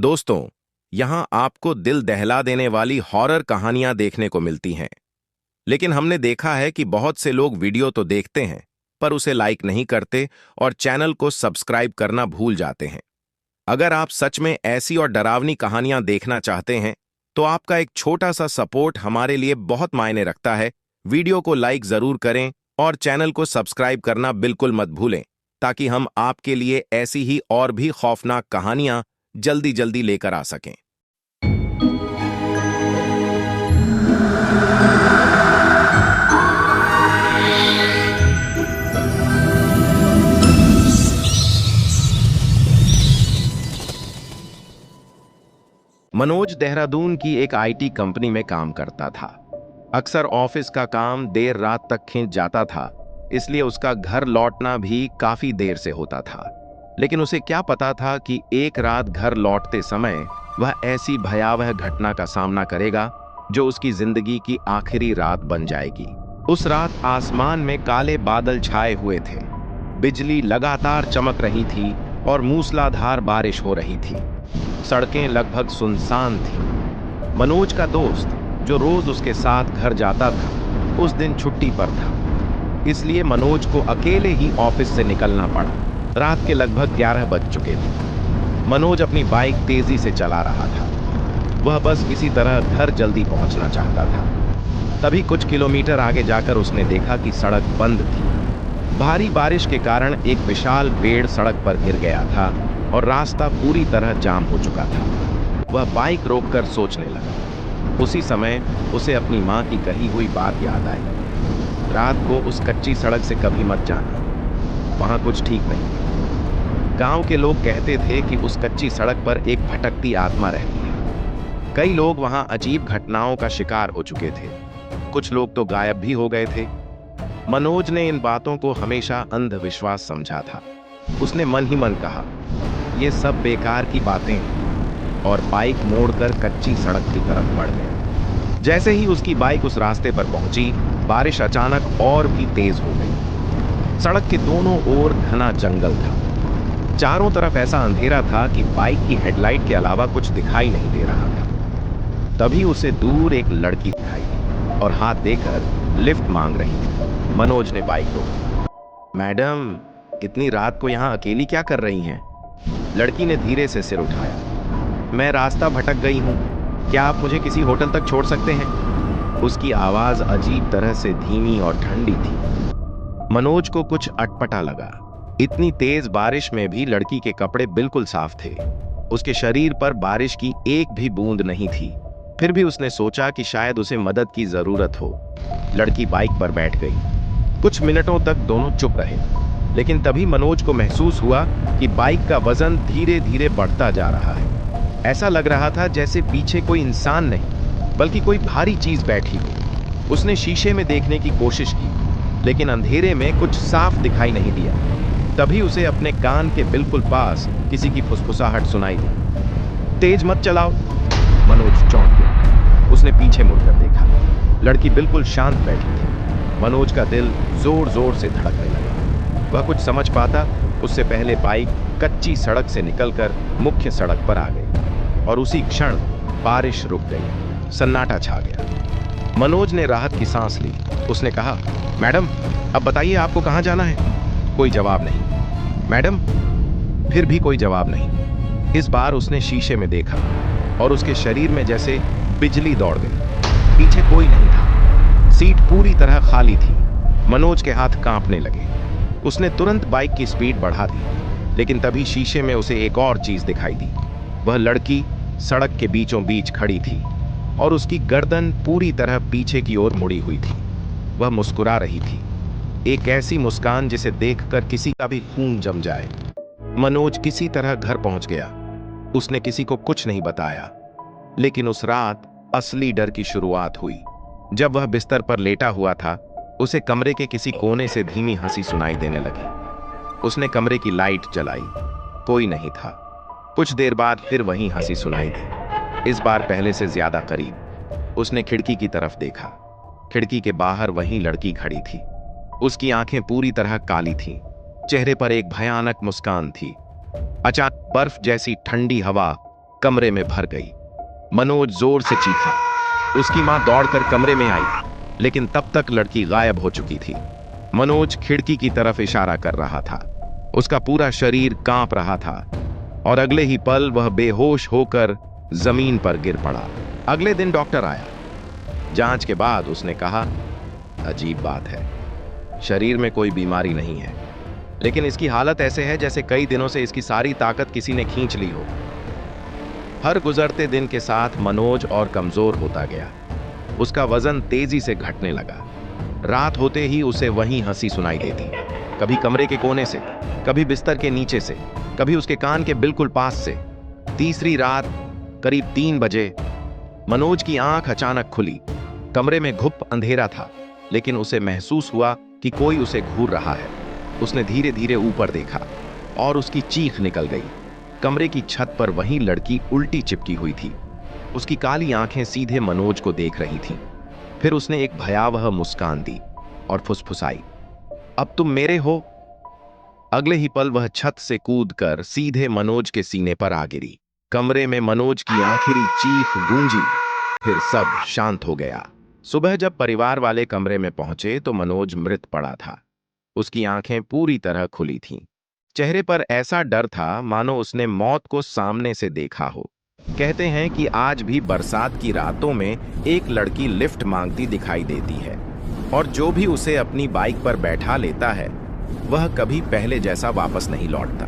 दोस्तों, यहाँ आपको दिल दहला देने वाली हॉरर कहानियां देखने को मिलती हैं। लेकिन हमने देखा है कि बहुत से लोग वीडियो तो देखते हैं, पर उसे लाइक नहीं करते और चैनल को सब्सक्राइब करना भूल जाते हैं। अगर आप सच में ऐसी और डरावनी कहानियां देखना चाहते हैं, तो आपका एक छोटा सा सपोर्ट हमारे लिए बहुत मायने रखता है। वीडियो को लाइक जरूर करें और चैनल को सब्सक्राइब करना बिल्कुल मत भूलें, ताकि हम आपके लिए ऐसी ही और भी खौफनाक कहानियां जल्दी जल्दी लेकर आ सकें। मनोज देहरादून की एक आईटी कंपनी में काम करता था। अक्सर ऑफिस का काम देर रात तक खिंच जाता था, इसलिए उसका घर लौटना भी काफी देर से होता था। लेकिन उसे क्या पता था कि एक रात घर लौटते समय वह ऐसी भयावह घटना का सामना करेगा जो उसकी जिंदगी की आखिरी रात बन जाएगी। उस रात आसमान में काले बादल छाए हुए थे, बिजली लगातार चमक रही थी और मूसलाधार बारिश हो रही थी। सड़कें लगभग सुनसान थीं। मनोज का दोस्त, जो रोज उसके साथ घर जाता था, उस दिन छुट्टी पर था, इसलिए मनोज को अकेले ही ऑफिस से निकलना पड़ा। रात के लगभग 11 बज चुके थे। मनोज अपनी बाइक तेजी से चला रहा था। वह बस किसी तरह घर जल्दी पहुंचना चाहता था। तभी कुछ किलोमीटर आगे जाकर उसने देखा कि सड़क बंद थी। भारी बारिश के कारण एक विशाल पेड़ सड़क पर गिर गया था और रास्ता पूरी तरह जाम हो चुका था। वह बाइक रोककर सोचने लगा। उसी समय उसे अपनी माँ की कही हुई बात याद आई, रात को उस कच्ची सड़क से कभी मत जाना, वहाँ कुछ ठीक नहीं। गांव के लोग कहते थे कि उस कच्ची सड़क पर एक भटकती आत्मा रहती है। कई लोग वहाँ अजीब घटनाओं का शिकार हो चुके थे। कुछ लोग तो गायब भी हो गए थे। मनोज ने इन बातों को हमेशा अंधविश्वास समझा था। उसने मन ही मन कहा, ये सब बेकार की बातें हैं, और बाइक मोड़कर कच्ची सड़क की तरफ बढ़ गया। जैसे ही उसकी बाइक उस रास्ते पर पहुंची, बारिश अचानक और भी तेज हो गई। सड़क के दोनों ओर घना जंगल था। चारों तरफ ऐसा अंधेरा था कि बाइक की हेडलाइट के अलावा कुछ दिखाई नहीं दे रहा था। तभी उसे दूर एक लड़की दिखाई दी और हाथ देकर लिफ्ट मांग रही थी। मनोज ने बाइक रोकी। मैडम, इतनी रात को यहाँ अकेली क्या कर रही हैं? लड़की ने धीरे से सिर उठाया। मैं रास्ता भटक गई हूँ, क्या आप मुझे किसी होटल तक छोड़ सकते हैं? उसकी आवाज अजीब तरह से धीमी और ठंडी थी। मनोज को कुछ अटपटा लगा। इतनी तेज बारिश में भी लड़की के कपड़े बिल्कुल साफ थे। उसके शरीर पर बारिश की एक भी बूंद नहीं थी। फिर भी उसने सोचा कि शायद उसे मदद की जरूरत हो। लड़की बाइक पर बैठ गई। कुछ मिनटों तक दोनों चुप रहे, लेकिन तभी मनोज को महसूस हुआ कि बाइक का वजन धीरे धीरे बढ़ता जा रहा है। ऐसा लग रहा था जैसे पीछे कोई इंसान नहीं, बल्कि कोई भारी चीज बैठी हो। उसने शीशे में देखने की कोशिश की, लेकिन अंधेरे में कुछ साफ दिखाई नहीं दिया। तभी उसे अपने कान के बिल्कुल पास किसी की फुसफुसाहट सुनाई दी। तेज मत चलाओ। मनोज चौंक गया। उसने पीछे मुड़कर देखा। लड़की बिल्कुल शांत बैठी थी। मनोज का दिल जोर जोर से धड़कने लगा। वह कुछ समझ पाता उससे पहले बाइक कच्ची सड़क से निकलकर मुख्य सड़क पर आ गई और उसी क्षण बारिश रुक गई। सन्नाटा छा गया। मनोज ने राहत की सांस ली। उसने कहा, मैडम, अब बताइए आपको कहाँ जाना है? कोई जवाब नहीं। मैडम, फिर भी कोई जवाब नहीं। इस बार उसने शीशे में देखा और उसके शरीर में जैसे बिजली दौड़ गई। पीछे कोई नहीं था। सीट पूरी तरह खाली थी। मनोज के हाथ कांपने लगे। उसने तुरंत बाइक की स्पीड बढ़ा दी, लेकिन तभी शीशे में उसे एक और चीज दिखाई दी। वह लड़की सड़क के बीचों बीच खड़ी थी और उसकी गर्दन पूरी तरह पीछे की ओर मुड़ी हुई थी। वह मुस्कुरा रही थी, एक ऐसी मुस्कान जिसे देखकर किसी का भी खून जम जाए। मनोज किसी तरह घर पहुंच गया। उसने किसी को कुछ नहीं बताया, लेकिन उस रात असली डर की शुरुआत हुई। जब वह बिस्तर पर लेटा हुआ था, उसे कमरे के किसी कोने से धीमी हंसी सुनाई देने लगी। उसने कमरे की लाइट जलाई। कोई नहीं था। कुछ देर बाद फिर वही हंसी सुनाई दी, इस बार पहले से ज्यादा करीब। उसने खिड़की की तरफ देखा। खिड़की के बाहर वही लड़की खड़ी थी। उसकी आंखें पूरी तरह काली थीं। चेहरे पर एक भयानक मुस्कान थी। अचानक बर्फ जैसी ठंडी हवा कमरे में भर गई। मनोज जोर से चीखा। उसकी मां दौड़कर कमरे में आई, लेकिन तब तक लड़की गायब हो चुकी थी। मनोज खिड़की की तरफ इशारा कर रहा था। उसका पूरा शरीर कांप रहा था और अगले ही पल वह बेहोश होकर जमीन पर गिर पड़ा। अगले दिन डॉक्टर आया। जांच के बाद उसने कहा, अजीब बात है, शरीर में कोई बीमारी नहीं है, लेकिन इसकी हालत ऐसे है जैसे कई दिनों से इसकी सारी ताकत किसी ने खींच ली हो। हर गुजरते दिन के साथ मनोज और कमजोर होता गया। उसका वजन तेजी से घटने लगा। रात होते ही उसे वहीं हंसी सुनाई देती, कभी कमरे के कोने से, कभी बिस्तर के नीचे से, कभी उसके कान के बिल्कुल पास से। तीसरी रात करीब 3 बजे मनोज की आंख अचानक खुली। कमरे में घुप अंधेरा था, लेकिन उसे महसूस हुआ कि कोई उसे घूर रहा है। उसने धीरे धीरे ऊपर देखा और उसकी चीख निकल गई। कमरे की छत पर वही लड़की उल्टी चिपकी हुई थी। उसकी काली आंखें सीधे मनोज को देख रही थीं। फिर उसने एक भयावह मुस्कान दी और फुसफुसाई, अब तुम मेरे हो। अगले ही पल वह छत से कूदकर सीधे मनोज के सीने पर आ गिरी। कमरे में मनोज की आखिरी चीख गूंजी। फिर सब शांत हो गया। सुबह जब परिवार वाले कमरे में पहुंचे तो मनोज मृत पड़ा था। उसकी आंखें पूरी तरह खुली थीं। चेहरे पर ऐसा डर था मानो उसने मौत को सामने से देखा हो। कहते हैं कि आज भी बरसात की रातों में एक लड़की लिफ्ट मांगती दिखाई देती है, और जो भी उसे अपनी बाइक पर बैठा लेता है वह कभी पहले जैसा वापस नहीं लौटता।